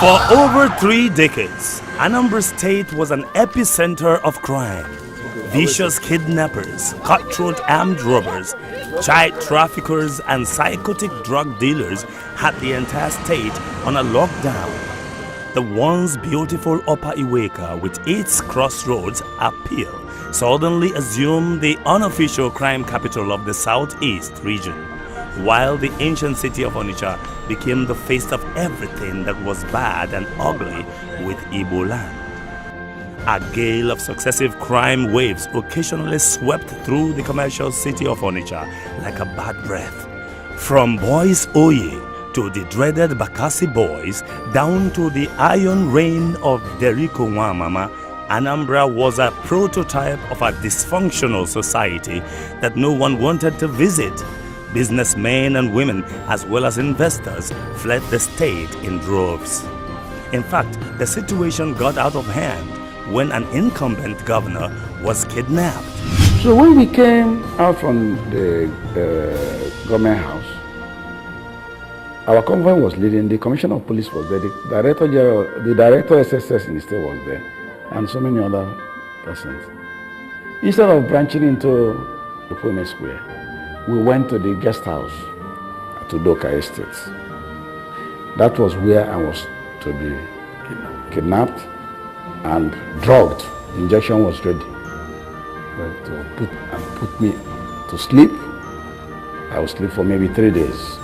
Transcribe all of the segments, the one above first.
For over 3 decades, Anambra State was an epicenter of crime. Vicious kidnappers, cutthroat armed robbers, child traffickers, and psychotic drug dealers had the entire state on a lockdown. The once beautiful Upper Iweka with its crossroads appeal suddenly assumed the unofficial crime capital of the southeast region, while the ancient city of Onitsha became the face of everything that was bad and ugly with Igbo land. A gale of successive crime waves occasionally swept through the commercial city of Onitsha like a bad breath. From Boys Oye to the dreaded Bakassi Boys, down to the iron reign of Deriko Nwamama, Anambra was a prototype of a dysfunctional society that no one wanted to visit. Businessmen and women, as well as investors, fled the state in droves. In fact, the situation got out of hand when an incumbent governor was kidnapped. So when we came out from the government house, our convoy was leading, the commissioner of police was there, the director SSS in the state was there, and so many other persons. Instead of branching into the Pome Square, we went to the guest house to Doka Estates. That was where I was to be kidnapped and drugged. The injection was ready. But to put me to sleep, I would sleep for maybe 3 days.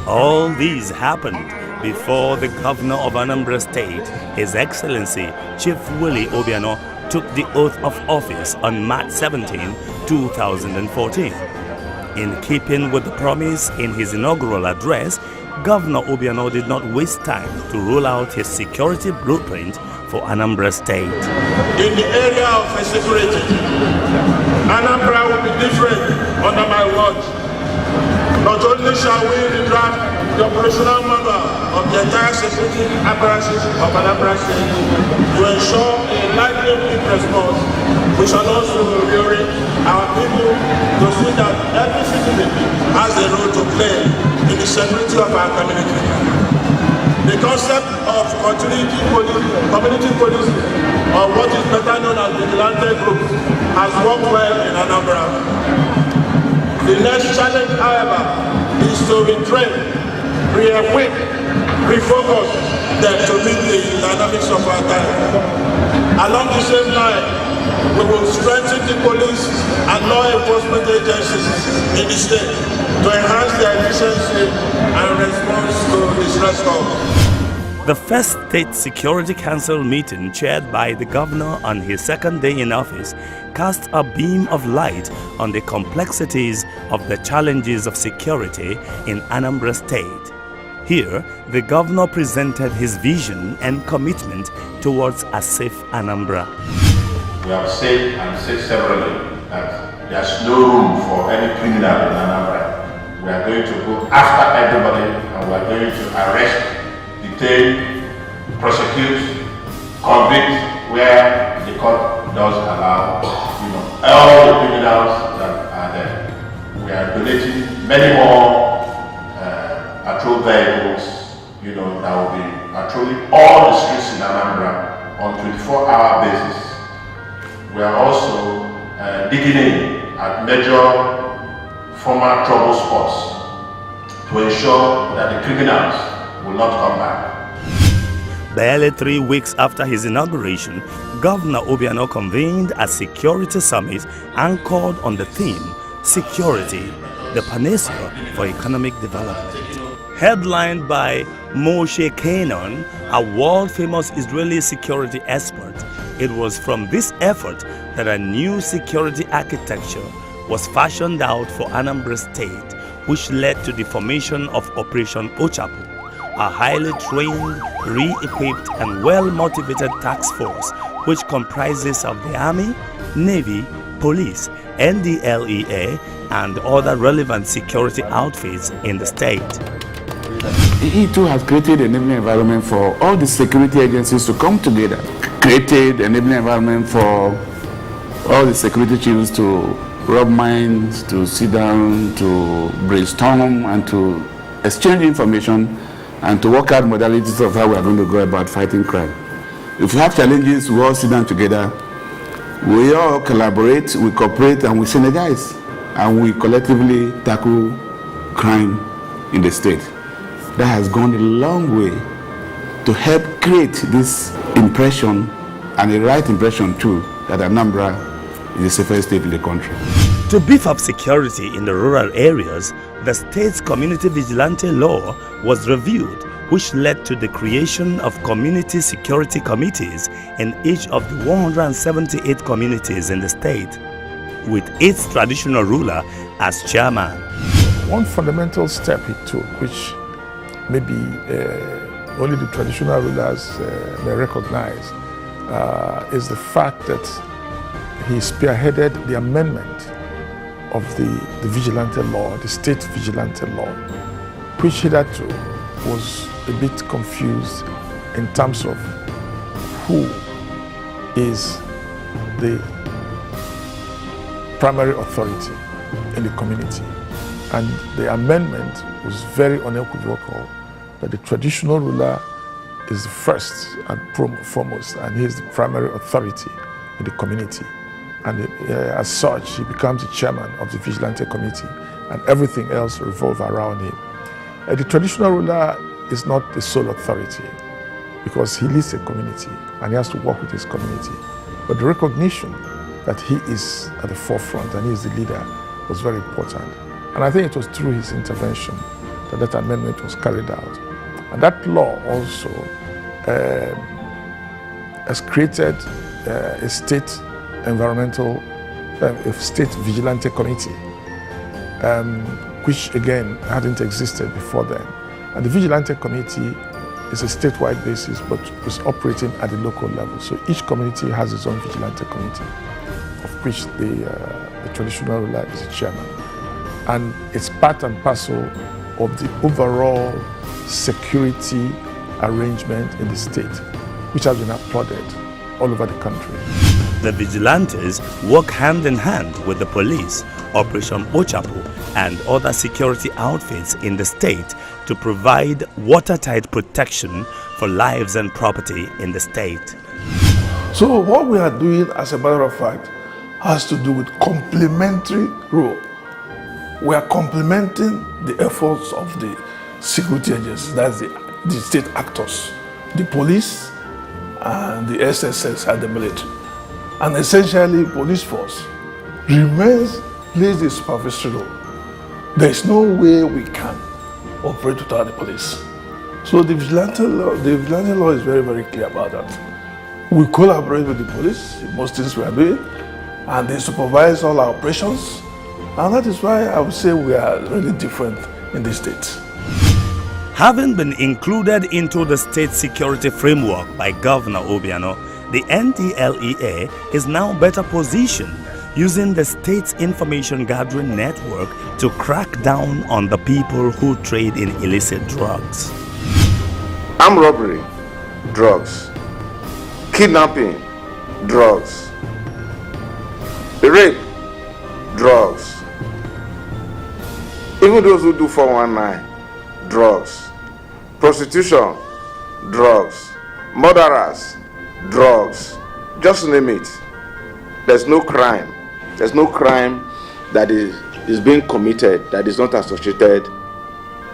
All these happened before the governor of Anambra State, His Excellency Chief Willie Obiano, took the oath of office on March 17, 2014. In keeping with the promise in his inaugural address, Governor Obiano did not waste time to roll out his security blueprint for Anambra State. In the area of security, Anambra will be different under my watch. Not only shall we redraft the operational model of the entire security apparatus of Anambra State to ensure a lively response, we shall also reorient our people to see that every citizen has a role to play in the security of our community. The concept of community policing, or what is better known as vigilante groups, has worked well in Anambra. The next challenge, however, is to retrain, re-equip, refocus them to meet the dynamics of our time. Along the same line, we will strengthen the police and law enforcement agencies in the state to enhance their efficiency and response to distress calls. The first State Security Council meeting, chaired by the governor on his second day in office, cast a beam of light on the complexities of the challenges of security in Anambra State. Here, the governor presented his vision and commitment towards a safe Anambra. We have said and said severally that there's no room for any criminal in Anambra. We are going to go after everybody, and we are going to arrest, detain, prosecute, convict where the court does allow, all the criminals that are there. We are donating many more patrol vehicles, that will be patrolling all the streets in Anambra on 24-hour basis. We are also digging in at major former trouble spots to ensure that the criminals will not come back. Barely 3 weeks after his inauguration, Governor Obiano convened a security summit anchored on the theme, Security, the Panacea for Economic Development. Headlined by Moshe Kanon, a world-famous Israeli security expert, it was from this effort that a new security architecture was fashioned out for Anambra State, which led to the formation of Operation Ochapu, a highly trained, re-equipped and well-motivated task force which comprises of the Army, Navy, Police, NDLEA and other relevant security outfits in the state. He too has created an enabling environment for all the security agencies to come together. Created an enabling environment for all the security chiefs to rub minds, to sit down, to brainstorm and to exchange information and to work out modalities of how we are going to go about fighting crime. If we have challenges, we all sit down together, we all collaborate, we cooperate, and we synergize, and we collectively tackle crime in the state. That has gone a long way to help create this impression, and a right impression too, that Anambra is the safest state in the country. To beef up security in the rural areas, the state's community vigilante law was reviewed, which led to the creation of community security committees in each of the 178 communities in the state, with its traditional ruler as chairman. One fundamental step he took, which maybe only the traditional rulers may recognize, is the fact that he spearheaded the amendment of the vigilante law, the state vigilante law, which hitherto was a bit confused in terms of who is the primary authority in the community. And the amendment was very unequivocal that the traditional ruler is the first and foremost, and he is the primary authority in the community. And as such, he becomes the chairman of the vigilante committee, and everything else revolves around him. The traditional ruler is not the sole authority because he leads a community and he has to work with his community. But the recognition that he is at the forefront and he is the leader was very important. And I think it was through his intervention that that amendment was carried out. And that law also has created a state environmental, a state vigilante committee, which again hadn't existed before then. And the vigilante committee is a statewide basis, but is operating at the local level. So each community has its own vigilante committee, of which the traditional ruler is the chairman. And it's part and parcel of the overall security arrangement in the state, which has been applauded all over the country. The vigilantes work hand in hand with the police, Operation Ochapo, and other security outfits in the state to provide watertight protection for lives and property in the state. So what we are doing, as a matter of fact, has to do with complementary role. We are complementing the efforts of the security agencies, that's the state actors, the police and the SSS and the military. And essentially, police force plays a supervisory role. There is no way we can operate without the police. So the vigilante law is very, very clear about that. We collaborate with the police in most things we are doing, and they supervise all our operations. And that is why I would say we are really different in the state. Having been included into the state security framework by Governor Obiano, the NDLEA is now better positioned, using the state's information gathering network to crack down on the people who trade in illicit drugs. Armed robbery, drugs. Kidnapping, drugs. Rape, drugs. Even those who do 419, drugs. Prostitution, drugs. Murderers, drugs. Just name it. There's no crime. There's no crime that is being committed that is not associated,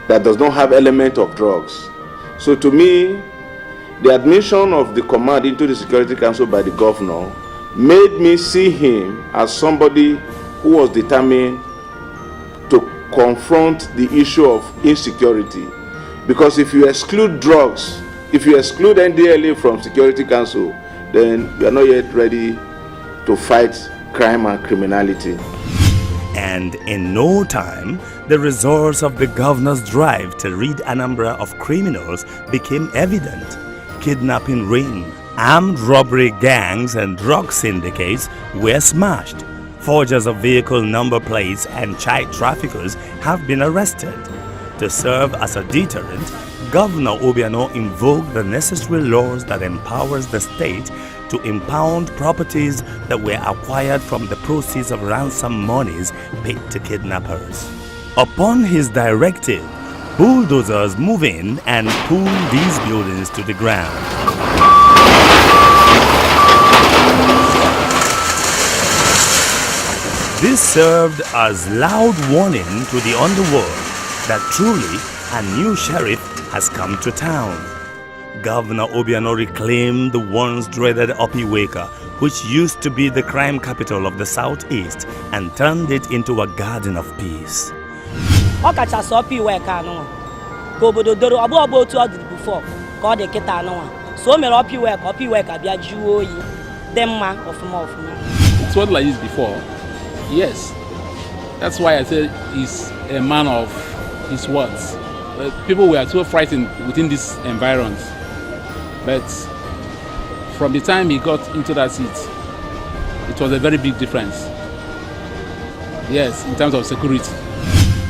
that does not have element of drugs. So to me, the admission of the command into the Security Council by the governor made me see him as somebody who was determined to confront the issue of insecurity. Because if you exclude drugs, if you exclude NDLA from Security Council, then you are not yet ready to fight crime and criminality. And in no time, the results of the governor's drive to rid Anambra of criminals became evident. Kidnapping ring, armed robbery gangs and drug syndicates were smashed. Forgers of vehicle number plates and child traffickers have been arrested. To serve as a deterrent, Governor Obiano invoked the necessary laws that empowers the state to impound properties that were acquired from the proceeds of ransom monies paid to kidnappers. Upon his directive, Bulldozers move in and pull these buildings to the ground. This served as loud warning to the underworld that truly a new sheriff has come to town. Governor Obiano reclaimed the once dreaded Opiweka, which used to be the crime capital of the southeast, and turned it into a garden of peace. Okachasi Opiweka no ko obodo doro obo otu ọ dị before ka ọ dị kịta no so o mere Opiweka bịa juo oyi dị mma ọfụma. It was like this before. Yes, that's why I said he's a man of his words. People were so frightened within this environment, but from the time he got into that seat, it was a very big difference. Yes, in terms of security.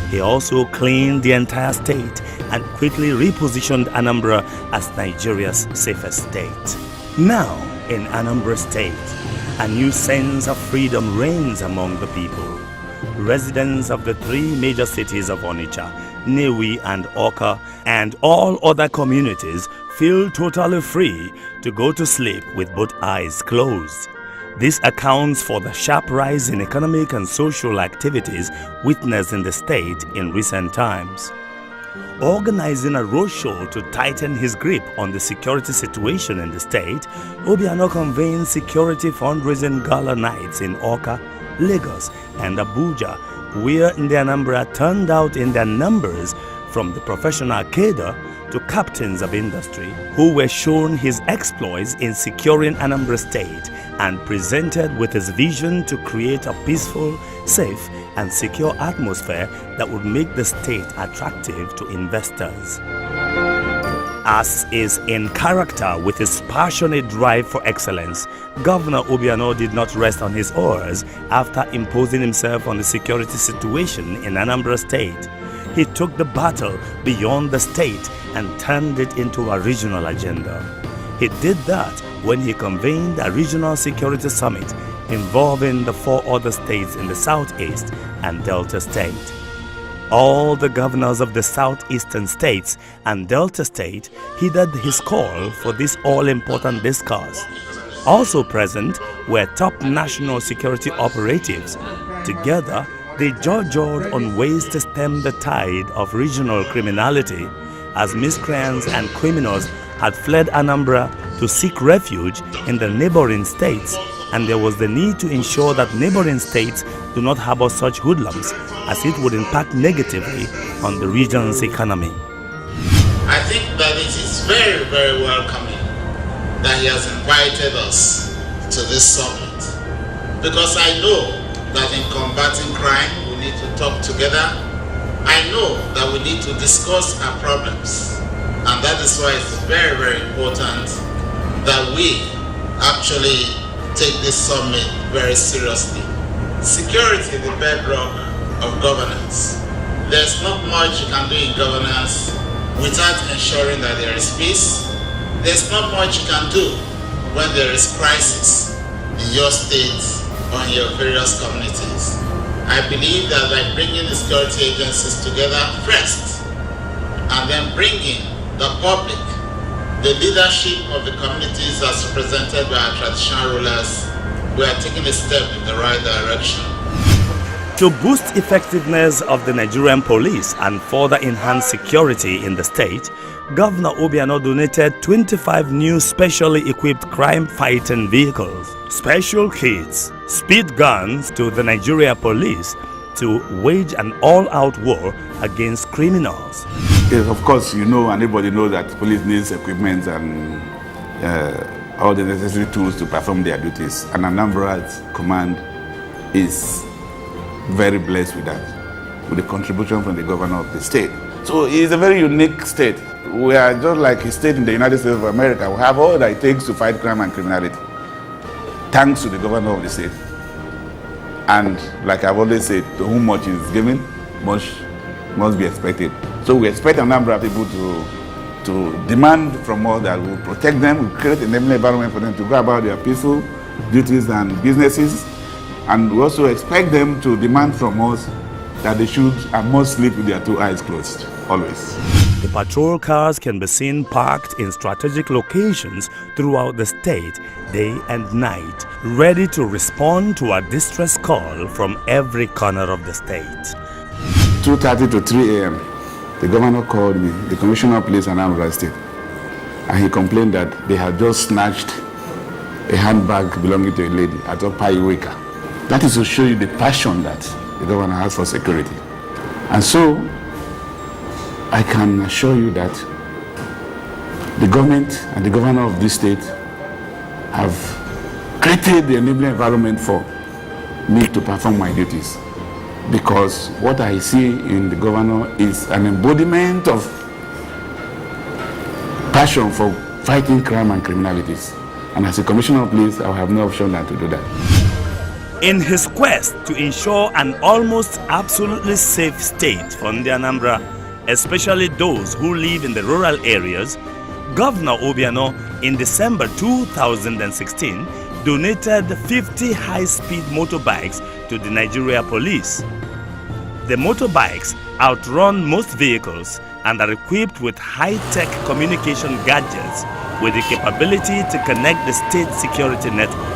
He also cleaned the entire state and quickly repositioned Anambra as Nigeria's safest state. Now, in Anambra State, a new sense of freedom reigns among the people. Residents of the three major cities of Onitsha, Nnewi and Awka, and all other communities feel totally free to go to sleep with both eyes closed. This accounts for the sharp rise in economic and social activities witnessed in the state in recent times. Organizing a roadshow to tighten his grip on the security situation in the state, Obiano convened security fundraising gala nights in Awka, Lagos, and Abuja, where the Anambra turned out in their numbers from the professional cadre to captains of industry who were shown his exploits in securing Anambra State and presented with his vision to create a peaceful, safe, and secure atmosphere that would make the state attractive to investors. As is in character with his passionate drive for excellence, Governor Obiano did not rest on his oars after imposing himself on the security situation in Anambra State. He took the battle beyond the state and turned it into a regional agenda. He did that when he convened a regional security summit involving the 4 other states in the Southeast and Delta State. All the governors of the southeastern states and Delta State heeded his call for this all-important discourse. Also present were top national security operatives. Together, they judged on ways to stem the tide of regional criminality, as miscreants and criminals had fled Anambra to seek refuge in the neighboring states, and there was the need to ensure that neighboring states do not harbor such hoodlums, as it would impact negatively on the region's economy. I think that it is very, very welcoming that he has invited us to this summit, because I know that in combating crime we need to talk together. I know that we need to discuss our problems, and that is why it's very, very important that we actually take this summit very seriously. Security is the bedrock of governance. There's not much you can do in governance without ensuring that there is peace. There's not much you can do when there is crisis in your state or in your various communities. I believe that by bringing the security agencies together first, and then bringing the public, the leadership of the communities as represented by our traditional rulers, we are taking a step in the right direction. To boost effectiveness of the Nigerian police and further enhance security in the state, Governor Obiano donated 25 new specially equipped crime-fighting vehicles, special kits, speed guns to the Nigeria police to wage an all-out war against criminals. Yes, of course, you know, and everybody knows that police needs equipment and all the necessary tools to perform their duties. And Anambra's command is very blessed with that, with the contribution from the governor of the state. So it's a very unique state. We are just like a state in the United States of America. We have all that it takes to fight crime and criminality, thanks to the governor of the state. And like I've always said, to whom much is given, much must be expected. So we expect a number of people to demand from us that we protect them, we create an environment for them to go about their peaceful duties and businesses. And we also expect them to demand from us that they should and must sleep with their 2 eyes closed, always. The patrol cars can be seen parked in strategic locations throughout the state, day and night, ready to respond to a distress call from every corner of the state. 2:30 to 3 a.m., the governor called me, the commissioner of police in Anambra State, and he complained that they had just snatched a handbag belonging to a lady at Obiano. That is to show you the passion that the governor has for security. And so, I can assure you that the government and the governor of this state have created the enabling environment for me to perform my duties. Because what I see in the governor is an embodiment of passion for fighting crime and criminalities. And as a commissioner of police, I will have no option than to do that. In his quest to ensure an almost absolutely safe state for the Anambra, especially those who live in the rural areas, Governor Obiano in December 2016 donated 50 high-speed motorbikes to the Nigeria police. The motorbikes outrun most vehicles and are equipped with high-tech communication gadgets with the capability to connect the state security network.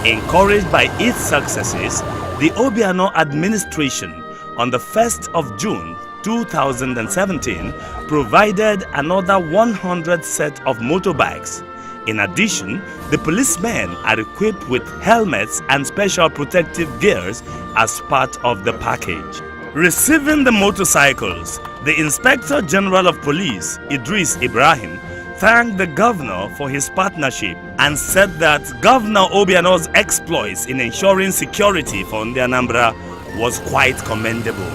Encouraged by its successes, the Obiano administration on the 1st of June 2017 provided another 100 set of motorbikes. In addition, the policemen are equipped with helmets and special protective gears as part of the package. Receiving the motorcycles, the Inspector General of Police, Idris Ibrahim, thanked the governor for his partnership and said that Governor Obiano's exploits in ensuring security for the Anambra was quite commendable.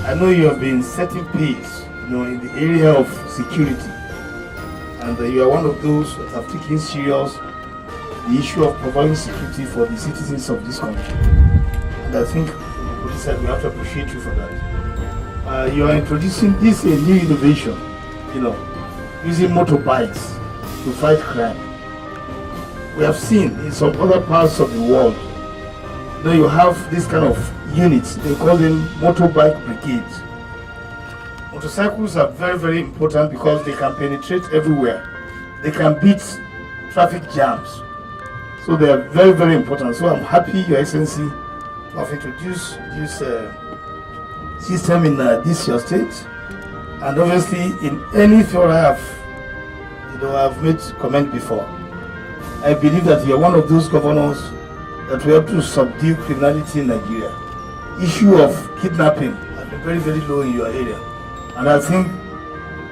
I know you have been setting pace, in the area of security, and you are one of those that have taken serious the issue of providing security for the citizens of this country. And I think the police said we have to appreciate you for that. You are introducing this a new innovation, using motorbikes to fight crime. We have seen in some other parts of the world, you have this kind of units, they call them motorbike brigades. Motorcycles are very, very important because they can penetrate everywhere. They can beat traffic jams. So they are very, very important. So I'm happy, Your Excellency, to have introduced this system in this your state. And obviously, in any field I've made comment before. I believe that you are one of those governors that will help to subdue criminality in Nigeria. Issue of kidnapping has been very, very low in your area. And I think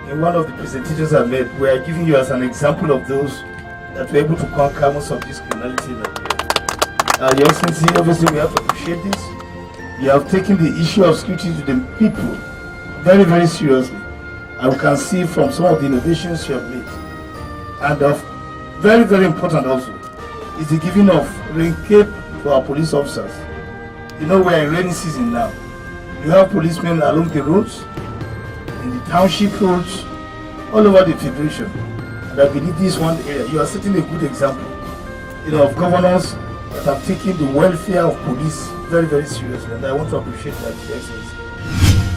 in one of the presentations I made, we are giving you as an example of those that were able to conquer most of this criminality in Nigeria. Your Excellency, obviously we have to appreciate this. You have taken the issue of security to the people very, very seriously. And we can see from some of the innovations you have made. And very, very important also is the giving of rain cape to our police officers. We are in rainy season now. You have policemen along the roads, in the township roads, all over the federation. And I believe this one area, you are setting a good example, of governors that have taken the welfare of police very, very seriously. And I want to appreciate that, Your Excellency.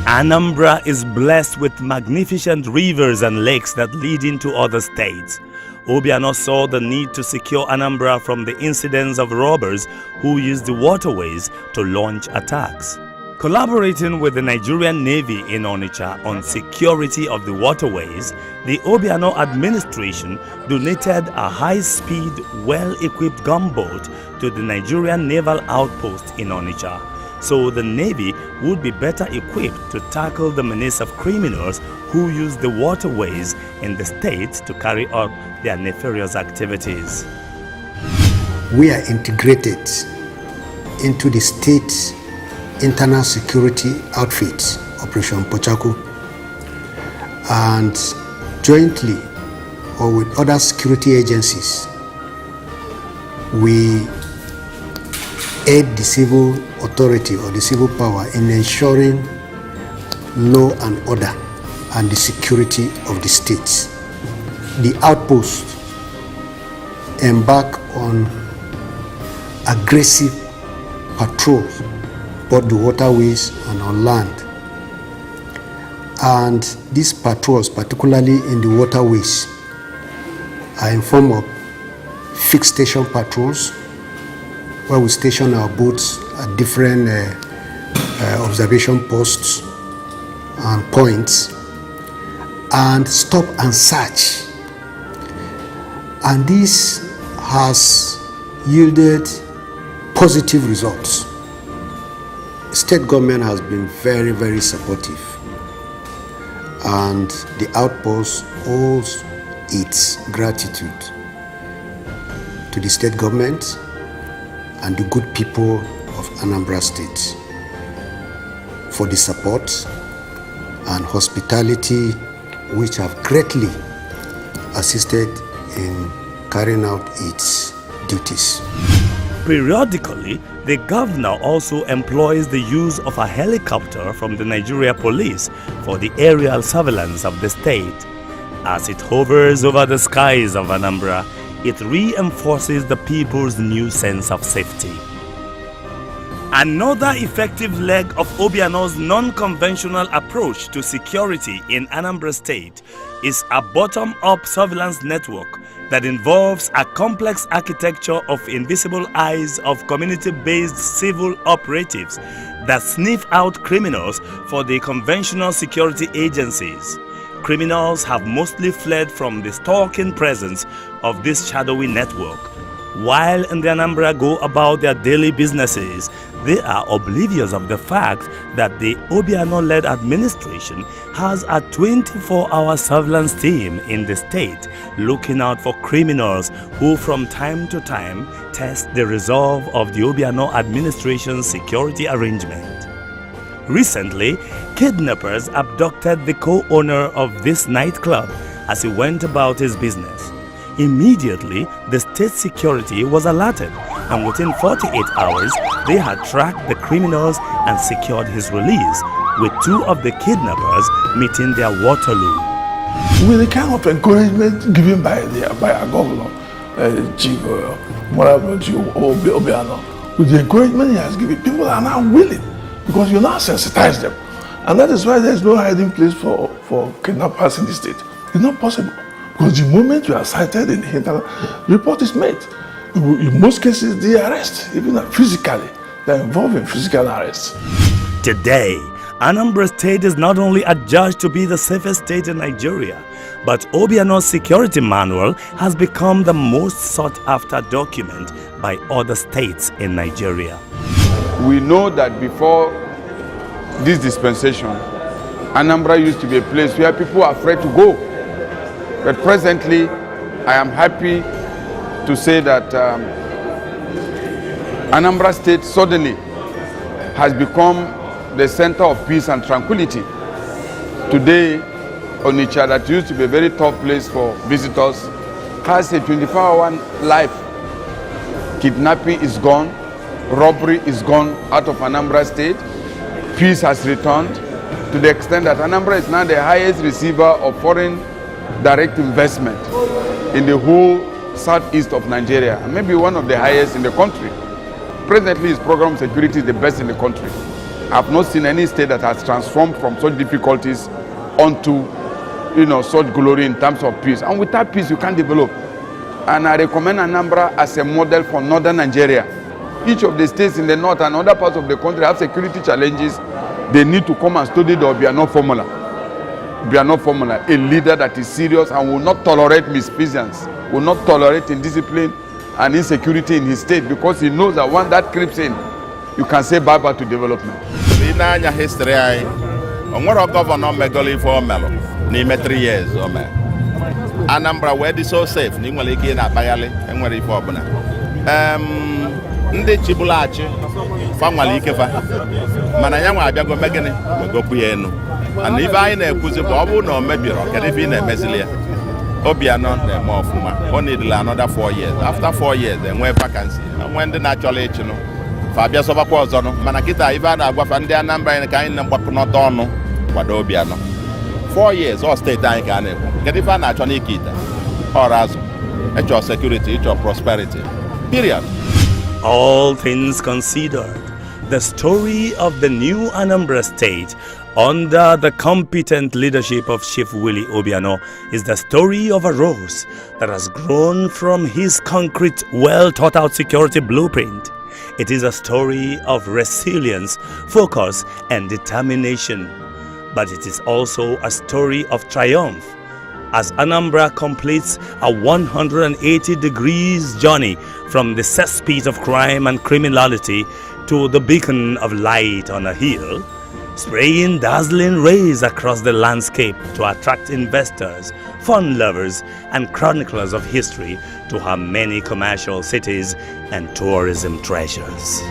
Anambra is blessed with magnificent rivers and lakes that lead into other states. Obiano saw the need to secure Anambra from the incidents of robbers who use the waterways to launch attacks. Collaborating with the Nigerian Navy in Onitsha on security of the waterways, the Obiano administration donated a high-speed, well-equipped gunboat to the Nigerian Naval Outpost in Onitsha, so the Navy would be better equipped to tackle the menace of criminals who use the waterways in the state to carry out their nefarious activities. We are integrated into the state's internal security outfit, Operation Pochaku, and jointly or with other security agencies, we aid the civil authority or the civil power in ensuring law and order and the security of the states. The outpost embark on aggressive patrols both the waterways and on land. And these patrols, particularly in the waterways, are in form of fixed station patrols, where we station our boats at different observation posts and points, and stop and search. And this has yielded positive results. State government has been very, very supportive, and the outpost owes its gratitude to the state government and the good people of Anambra State for the support and hospitality which have greatly assisted in carrying out its duties. Periodically, the governor also employs the use of a helicopter from the Nigeria police for the aerial surveillance of the state. As it hovers over the skies of Anambra, it reinforces the people's new sense of safety. Another effective leg of Obiano's non-conventional approach to security in Anambra State is a bottom-up surveillance network that involves a complex architecture of invisible eyes of community-based civil operatives that sniff out criminals for the conventional security agencies. Criminals have mostly fled from the stalking presence of this shadowy network. While in the Anambra go about their daily businesses, they are oblivious of the fact that the Obiano-led administration has a 24-hour surveillance team in the state looking out for criminals who from time to time test the resolve of the Obiano administration's security arrangement. Recently, kidnappers abducted the co-owner of this nightclub as he went about his business. Immediately, the state security was alerted, and within 48 hours, they had tracked the criminals and secured his release, with two of the kidnappers meeting their Waterloo. With the kind of encouragement given by our governor, Chief Obiano, with the encouragement he has given, people are now willing, because you now sensitize them. And that is why there is no hiding place for kidnappers in the state. It's not possible. Because the moment you are cited in the internet, report is made. In most cases, they arrest, even physically. They are involved in physical arrests. Today, Anambra State is not only adjudged to be the safest state in Nigeria, but Obiano's security manual has become the most sought-after document by other states in Nigeria. We know that before this dispensation, Anambra used to be a place where people are afraid to go. But presently, I am happy to say that Anambra State suddenly has become the center of peace and tranquility. Today, Onitsha, that used to be a very tough place for visitors, has a 24-hour life. Kidnapping is gone, robbery is gone out of Anambra State, peace has returned to the extent that Anambra is now the highest receiver of foreign direct investment in the whole southeast of Nigeria, and maybe one of the highest in the country. Presently, its program security is the best in the country. I have not seen any state that has transformed from such difficulties onto, such glory in terms of peace. And without peace, you can't develop. And I recommend Anambra as a model for northern Nigeria. Each of the states in the north and other parts of the country have security challenges. They need to come and study the Obiano formula. Obiano formula, a leader that is serious and will not tolerate misfeasance, will not tolerate indiscipline and insecurity in his state, because he knows that when that creeps in, you can say bye-bye to development. In our history, our governor Megoli for Melo, name 3 years, Anambra, where is so safe, Nimaliki and Abayale, and where is Fobana. Ndị Chibulachi, family Kefa, Manayama Abiago Megane, Gopieno, and if I na-ekuzi bụ na omebiro kedu ife ị na-emezili ya. Obiano na-eme ọfụma, o need another 4 years. After 4 years, enwe vacancy, enwe ndị na-achọla ịchịnụ, fa abịa sọbakwa ọzọnụ, mana kịta ife a na-agwafa ndị Anambra anyị ka anyị na-mgbakọnọta ọnụ kwado Obiano. 4 years, ọ steeti anyị ka a na-ekwu. Kedu ife a na-achọ n'ike ite? Ọrụ azụ, ịchọ security, ịchọ prosperity. Period. All things considered, the story of the new Anambra state under the competent leadership of Chief Willie Obiano is the story of a rose that has grown from his concrete, well-thought-out security blueprint. It is a story of resilience, focus, and determination. But it is also a story of triumph, as Anambra completes a 180 degrees journey from the cesspit of crime and criminality to the beacon of light on a hill, spraying dazzling rays across the landscape to attract investors, fun lovers, and chroniclers of history to her many commercial cities and tourism treasures.